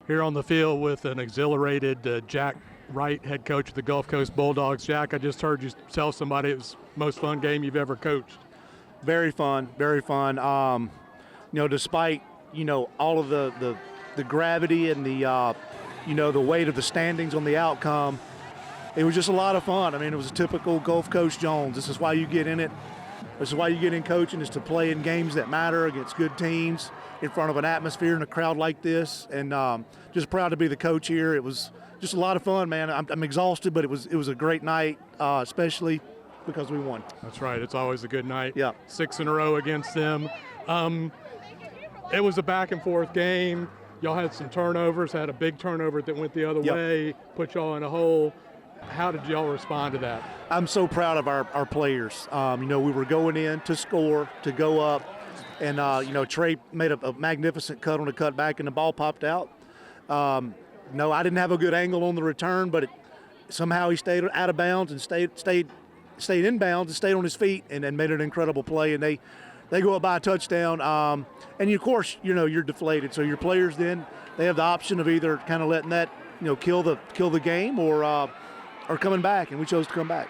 here on the field with an exhilarated Jack Wright, head coach of the Gulf Coast Bulldogs. Jack, I just heard you tell somebody it was the most fun game you've ever coached. Very fun, very fun. Despite all of the gravity and the weight of the standings on the outcome, it was just a lot of fun. I mean, it was a typical Gulf Coast Jones. This is why you get in it. This is why you get in coaching, is to play in games that matter against good teams in front of an atmosphere and a crowd like this. And just proud to be the coach here. It was just a lot of fun, man. I'm exhausted, but it was a great night, especially because we won. That's right. It's always a good night. Yeah. 6 in a row against them. It was a back-and-forth game. Y'all had some turnovers, had a big turnover that went the other way, put y'all in a hole. How did y'all respond to that? I'm so proud of our players. We were going in to score, to go up, and, Trey made a magnificent cut on a cutback, and the ball popped out. No, I didn't have a good angle on the return, but somehow he stayed out of bounds and stayed in bounds and stayed on his feet and made an incredible play, and they go up by a touchdown. And, of course, you're deflated. So your players then, they have the option of either kind of letting that, kill the game or coming back, and we chose to come back.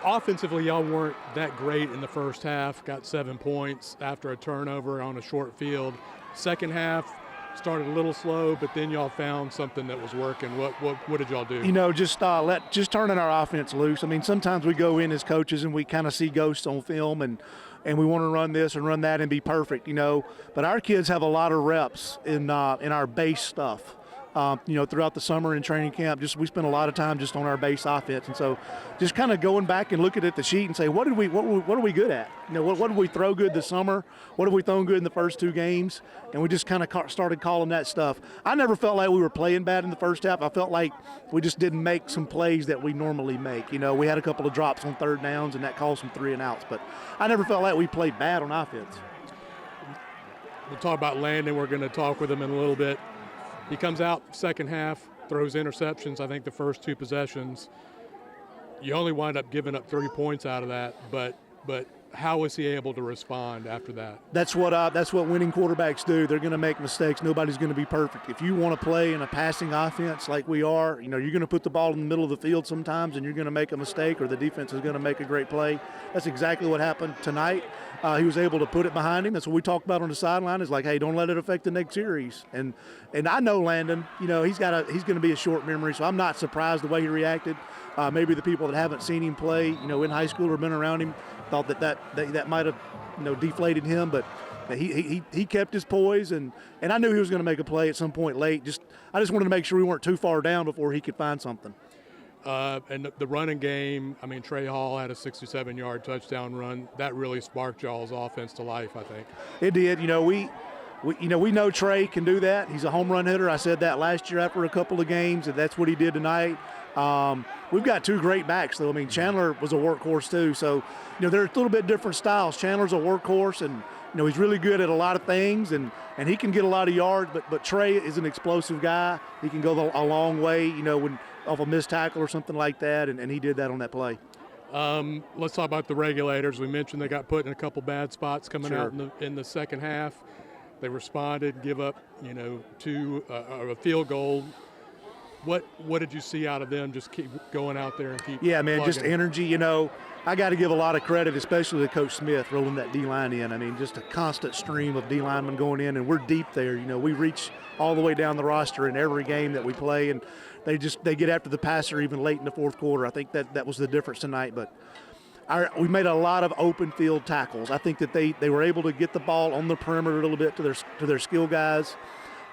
Offensively, y'all weren't that great in the first half. Got 7 points after a turnover on a short field. Second half started a little slow, but then y'all found something that was working. What did y'all do? Just turning our offense loose. I mean, sometimes we go in as coaches and we kind of see ghosts on film, and we want to run this and run that and be perfect, But our kids have a lot of reps in our base stuff. Throughout the summer and training camp, we spent a lot of time just on our base offense, and so just kind of going back and looking at the sheet and say, what are we good at? What did we throw good this summer? What have we thrown good in the first 2 games? And we just kind of started calling that stuff. I never felt like we were playing bad in the first half. I felt like we just didn't make some plays that we normally make. We had a couple of drops on third downs, and that caused some 3 and outs. But I never felt like we played bad on offense. We'll talk about Landon. We're going to talk with him in a little bit. He comes out second half, throws interceptions, I think the first 2 possessions. You only wind up giving up 3 points out of that, but how was he able to respond after that? That's what winning quarterbacks do. They're going to make mistakes. Nobody's going to be perfect. If you want to play in a passing offense like we are, you're going to put the ball in the middle of the field sometimes, and you're going to make a mistake, or the defense is going to make a great play. That's exactly what happened tonight. He was able to put it behind him. That's what we talked about on the sideline. Is like, hey, don't let it affect the next series. And I know Landon. He's going to be a short memory, so I'm not surprised the way he reacted. Maybe the people that haven't seen him play, in high school or been around him, thought that might have, deflated him. But he kept his poise, and I knew he was going to make a play at some point late. I just wanted to make sure we weren't too far down before he could find something. And the running game, I mean, Trey Hall had a 67-yard touchdown run. That really sparked y'all's offense to life, I think. It did. We know Trey can do that. He's a home run hitter. I said that last year after a couple of games, and that's what he did tonight. We've got 2 great backs, though. I mean, Chandler was a workhorse, too. So, they're a little bit different styles. Chandler's a workhorse, and, he's really good at a lot of things, and he can get a lot of yards, but Trey is an explosive guy. He can go a long way, when off a missed tackle or something like that, and he did that on that play. Let's talk about the regulators. We mentioned they got put in a couple bad spots coming out in the second half. They responded, give up, a field goal. What did you see out of them? Just keep going out there and keep plugging. Just energy. I got to give a lot of credit, especially to Coach Smith, rolling that D-line in. I mean, just a constant stream of D-linemen going in, and we're deep there. We reach all the way down the roster in every game that we play, and they get after the passer even late in the fourth quarter. I think that was the difference tonight. But we made a lot of open field tackles. I think that they were able to get the ball on the perimeter a little bit to their skill guys.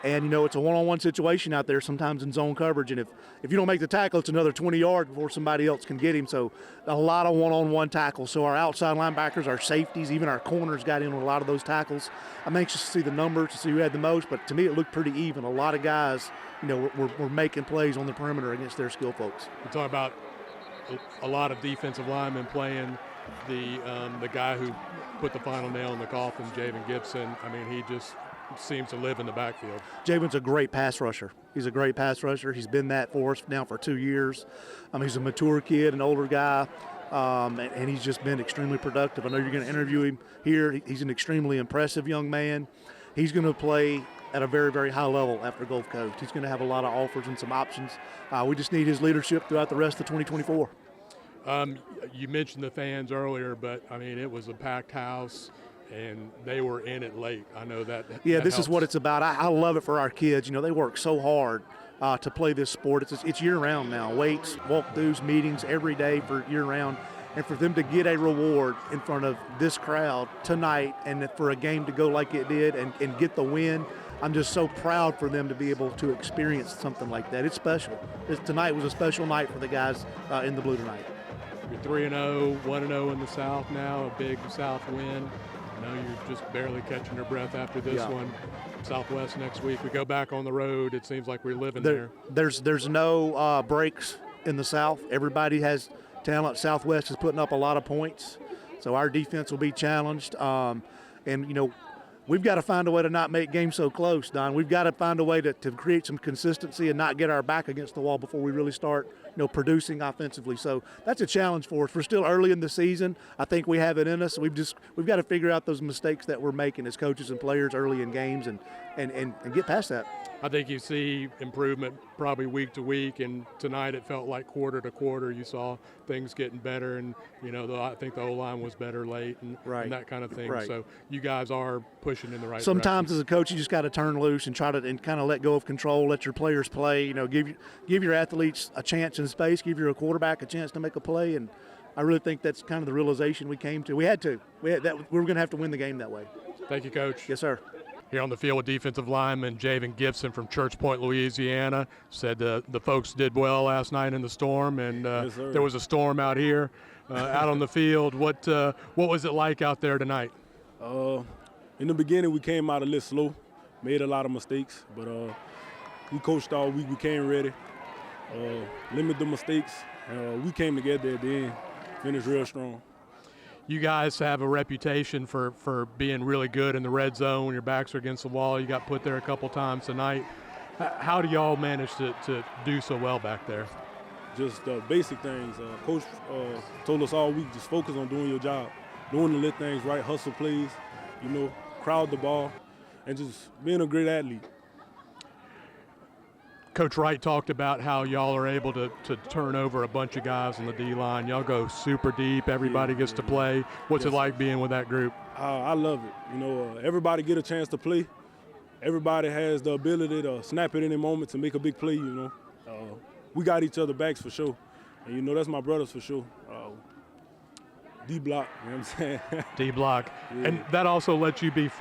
And, it's a one-on-one situation out there sometimes in zone coverage. And if you don't make the tackle, it's another 20 yards before somebody else can get him. So a lot of one-on-one tackles. So our outside linebackers, our safeties, even our corners got in on a lot of those tackles. I'm anxious to see the numbers, to see who had the most. But to me, it looked pretty even. A lot of guys, were making plays on the perimeter against their skill folks. We talk about a lot of defensive linemen playing. The guy who put the final nail in the coffin, Javen Gibson, I mean, he just seems to live in the backfield. Javen's a great pass rusher. He's a great pass rusher. He's been that for us now for 2 years. He's a mature kid, an older guy, and he's just been extremely productive. I know you're going to interview him here. He's an extremely impressive young man. he's going to play at a very, very high level after Gulf Coast. He's going to have a lot of offers and some options. We just need his leadership throughout the rest of 2024. You mentioned the fans earlier, but, I mean, it was a packed house, and they were in it late. I know that. Yeah, that this helps. is what it's about. I love it for our kids. You know, they work so hard to play this sport. It's year-round now. Weights, walkthroughs, meetings every day for year-round. And for them to get a reward in front of this crowd tonight and for a game to go like it did and get the win, I'm just so proud for them to be able to experience something like that. It's special. Tonight was a special night for the guys in the blue tonight. You're 3-0, 1-0 in the South now, a big South win. I know you're just barely catching your breath after this one. Southwest next week. We go back on the road. It seems like we're living there. There's no breaks in the South. Everybody has talent. Southwest is putting up a lot of points, so our defense will be challenged. And, you know, we've got to find a way to not make games so close, Don. We've got to find a way to create some consistency and not get our back against the wall before we really start, you know, producing offensively. So that's a challenge for us. We're still early in the season. I think we have it in us. We've got to figure out those mistakes that we're making as coaches and players early in games and get past that. I think you see improvement probably week to week, and tonight it felt like quarter to quarter you saw things getting better, and, you know, I think the O-line was better late and that kind of thing. Right. So you guys are pushing in the right Sometimes direction. as a coach, you just got to turn loose and try to kind of let go of control, let your players play. You know, give your athletes a chance in space, give your quarterback a chance to make a play, and I really think that's kind of the realization we came to. We were going to have to win the game that way. Thank you, Coach. Yes, sir. Here on the field with defensive lineman Javen Gibson from Church Point, Louisiana. Said the folks did well last night in the storm, and there was a storm out here, out on the field. What was it like out there tonight? In the beginning, we came out a little slow, made a lot of mistakes, but we coached all week. We came ready, limit the mistakes. We came together at the end, finished real strong. You guys have a reputation for being really good in the red zone when your backs are against the wall. You got put there a couple times tonight. How do y'all manage to do so well back there? Just basic things. Coach told us all week, just focus on doing your job, doing the little things right, hustle plays, you know, crowd the ball, and just being a great athlete. Coach Wright talked about how y'all are able to turn over a bunch of guys on the D-line. Y'all go super deep. Everybody gets to play. What's it like being with that group? I love it. You know, everybody get a chance to play. Everybody has the ability to snap at any moment to make a big play, you know. We got each other backs for sure. And, you know, that's my brothers for sure. D-block, you know what I'm saying? D-block. Yeah. And that also lets you be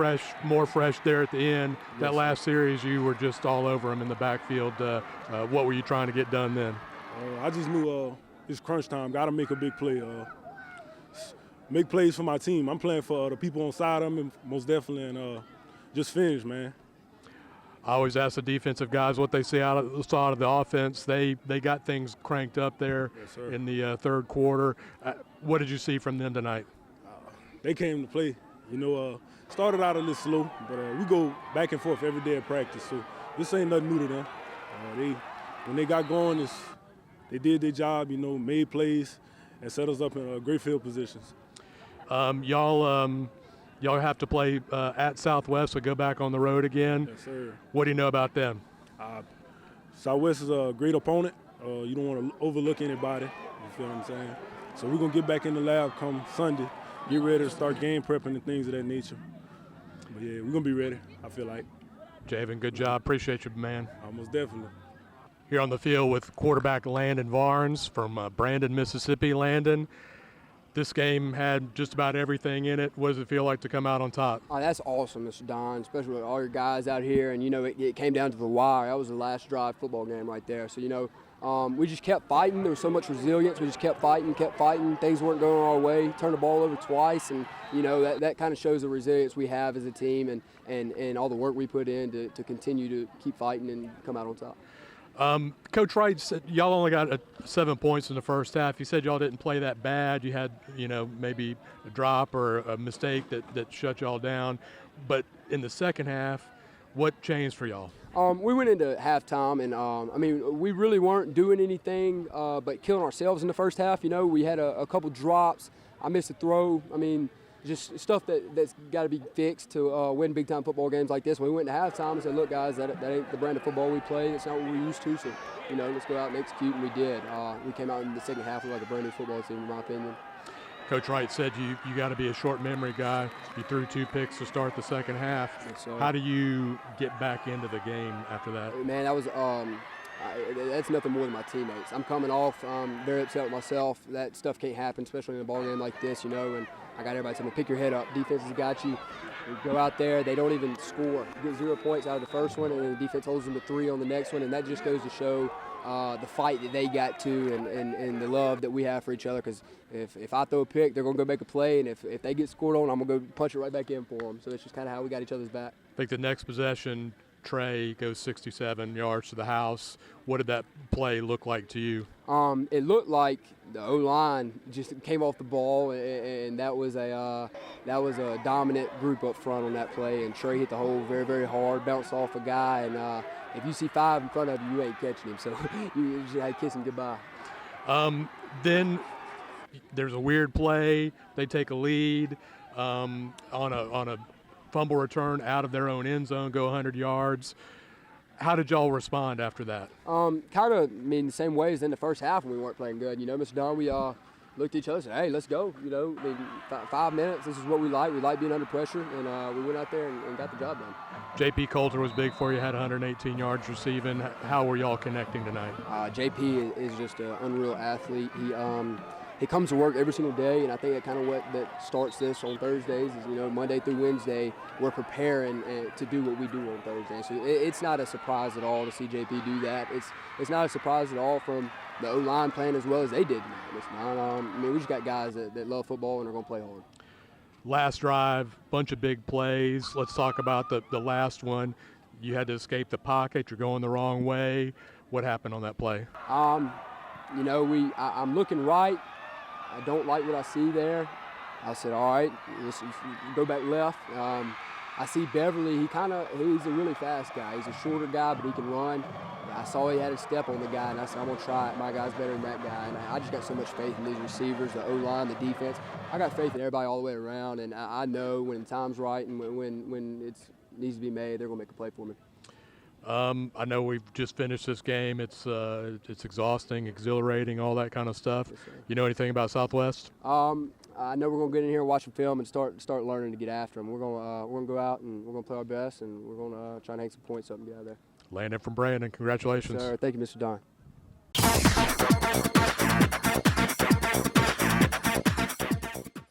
more fresh there at the end. That last series, you were just all over them in the backfield. What were you trying to get done then? I just knew it's crunch time. Got to make a big play. Make plays for my team. I'm playing for the people on side of them, most definitely, and just finish, man. I always ask the defensive guys what they saw out of the offense. They got things cranked up there in the third quarter. What did you see from them tonight? They came to play. You know, started out a little slow, but we go back and forth every day at practice. So this ain't nothing new to them. When they got going, they did their job, you know, made plays, and set us up in great field positions. Y'all have to play at Southwest, so go back on the road again. Yes, sir. What do you know about them? Southwest is a great opponent. You don't want to overlook anybody. You feel what I'm saying? So we're going to get back in the lab come Sunday, get ready to start game prepping and things of that nature. But, yeah, we're going to be ready, I feel like. Javen, good job. Appreciate you, man. Most definitely. Here on the field with quarterback Landon Varnes from Brandon, Mississippi. Landon, this game had just about everything in it. What does it feel like to come out on top? Oh, that's awesome, Mr. Don, especially with all your guys out here. And, you know, it came down to the wire. That was the last drive football game right there. So, you know, we just kept fighting. There was so much resilience. We just kept fighting. Things weren't going our way. Turned the ball over twice. And, you know, that kind of shows the resilience we have as a team and all the work we put in to continue to keep fighting and come out on top. Coach Wright said y'all only got 7 points in the first half. He said y'all didn't play that bad. You had, you know, maybe a drop or a mistake that shut y'all down. But in the second half, what changed for y'all? We went into halftime, and I mean, we really weren't doing anything but killing ourselves in the first half. You know, we had a couple drops. I missed a throw. I mean, just stuff that's got to be fixed to win big-time football games like this. When we went to halftime and said, look, guys, that ain't the brand of football we play. It's not what we're used to, so, let's go out and execute, and we did. We came out in the second half like a brand-new football team, in my opinion. Coach Wright said you got to be a short memory guy. You threw 2 picks to start the second half. Yes, how do you get back into the game after that? Man, that was that's nothing more than my teammates. I'm coming off very upset with myself. That stuff can't happen, especially in a ball game like this, and I got everybody telling me, pick your head up. Defense has got you. We go out there, they don't even score. You get 0 points out of the first one, and then the defense holds them to 3 on the next one, and that just goes to show the fight that they got to and the love that we have for each other. Because if I throw a pick, they're going to go make a play, and if they get scored on, I'm going to go punch it right back in for them. So it's just kind of how we got each other's back. I think the next possession, Trey goes 67 yards to the house. What did that play look like to you? It looked like the O-line just came off the ball, and that was a dominant group up front on that play. And Trey hit the hole very, very hard, bounced off a guy, and if you see 5 in front of you, you ain't catching him. So you just had to kiss him goodbye. Then there's a weird play. They take a lead on a fumble return out of their own end zone, go 100 yards. How did y'all respond after that? Kind of, the same way as in the first half when we weren't playing good. Mr. Don, we looked at each other and said, hey, let's go. 5 minutes, this is what we like. We like being under pressure, and we went out there and got the job done. JP Coulter was big for you, had 118 yards receiving. How were y'all connecting tonight? JP is just an unreal athlete. He comes to work every single day, and I think that kind of what that starts this on Thursdays is, Monday through Wednesday, we're preparing to do what we do on Thursday. So it's not a surprise at all to see JP do that. It's not a surprise at all from the O-line playing as well as they did tonight. It's not, we just got guys that love football and are going to play hard. Last drive, bunch of big plays. Let's talk about the last one. You had to escape the pocket. You're going the wrong way. What happened on that play? I'm looking right. I don't like what I see there. I said, all right, let's go back left. I see Beverly. He's a really fast guy. He's a shorter guy, but he can run. I saw he had a step on the guy, and I said, I'm going to try it. My guy's better than that guy. And I just got so much faith in these receivers, the O-line, the defense. I got faith in everybody all the way around, and I know when the time's right and when it needs to be made, they're going to make a play for me. I know we've just finished this game. It's exhausting, exhilarating, all that kind of stuff. Yes, you know anything about Southwest? I know we're going to get in here and watch some film and start learning to get after them. We're going to go out and we're going to play our best, and we're going to try and hang some points up and get out of there. Landon from Brandon, congratulations. Yes, sir. Thank you, Mr. Don.